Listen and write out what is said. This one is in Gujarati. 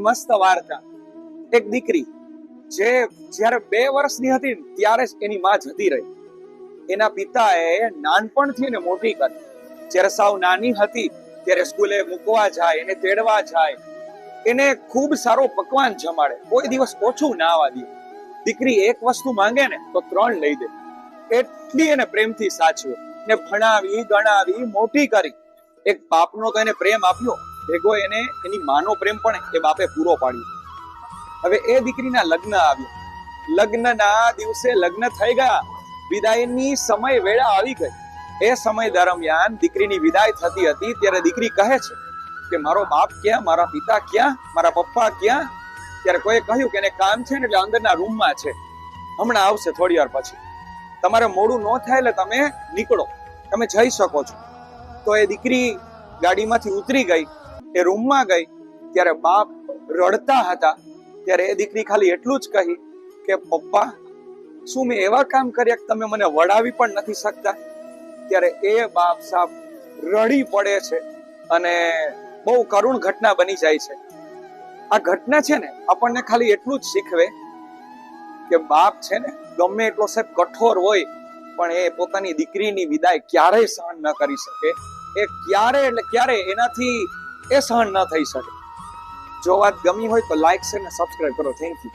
મસ્ત વાર્તા. એક દીકરી જે જ્યારે 2 વર્ષની હતી ત્યારે જ એની માં જતી રહી. એના પિતાએ નાનપણથી એને મોટી કરી. જ્યારે સાવ નાની હતી ત્યારે સ્કૂલે મૂકવા જાય, એને તેડવા જાય, એને ખૂબ સારો પકવાન જમાડે, કોઈ દિવસ ઓછું ના આવવા દે. દીકરી એક વસ્તુ માંગે ને તો 3 લઈ દે. એટલી એને પ્રેમથી સાચવે ને ભણાવી ગણાવી મોટી કરી. એક બાપનો તો એને પ્રેમ આપ્યો, ભેગો એને એની માનો પ્રેમ પણ એ બાપે પૂરો પાડ્યો. હવે એ દીકરીના લગ્ન આવ્યા. લગ્નના દિવસે લગ્ન થઈ ગયા, વિદાયની સમય વેળા આવી ગઈ. એ સમય દરમિયાન દીકરીની વિદાય થતી હતી ત્યારે દીકરી કહે છે કે મારો બાપ ક્યાં, મારા પિતા ક્યાં, મારા પપ્પા ક્યાં? ત્યારે કોઈ કહ્યું કે એને કામ છે ને એટલે અંદરના રૂમમાં છે, હમણાં આવશે થોડી વાર પછી. તમારે મોડું ન થાય એટલે તમે નીકળો, તમે જઈ શકો છો. તો એ દીકરી ગાડીમાંથી ઉતરી ગઈ, એ રૂમમાં ગઈ ત્યારે બાપ રડતા હતા. ત્યારે એ દીકરી ખાલી એટલું જ કહી કે પપ્પા, શું મેં એવા કામ કર્યા કે તમે મને વડાવી પણ નથી શકતા? ત્યારે એ બાપ સાહેબ રડી પડે છે અને બહુ કરુણ ઘટના બની જાય છે. આ ઘટના છે ને આપણને ખાલી એટલું જ શીખવે કે બાપ છે ને ગમે એટલો સાહેબ કઠોર હોય પણ એ પોતાની દીકરીની વિદાય ક્યારેય સહન ન કરી શકે. એ ક્યારે એટલે ક્યારે એનાથી એ સહન ન થઈ શકે. જો વાત ગમી હોય તો લાઈક શેર અને સબસ્ક્રાઇબ કરો. Thank you.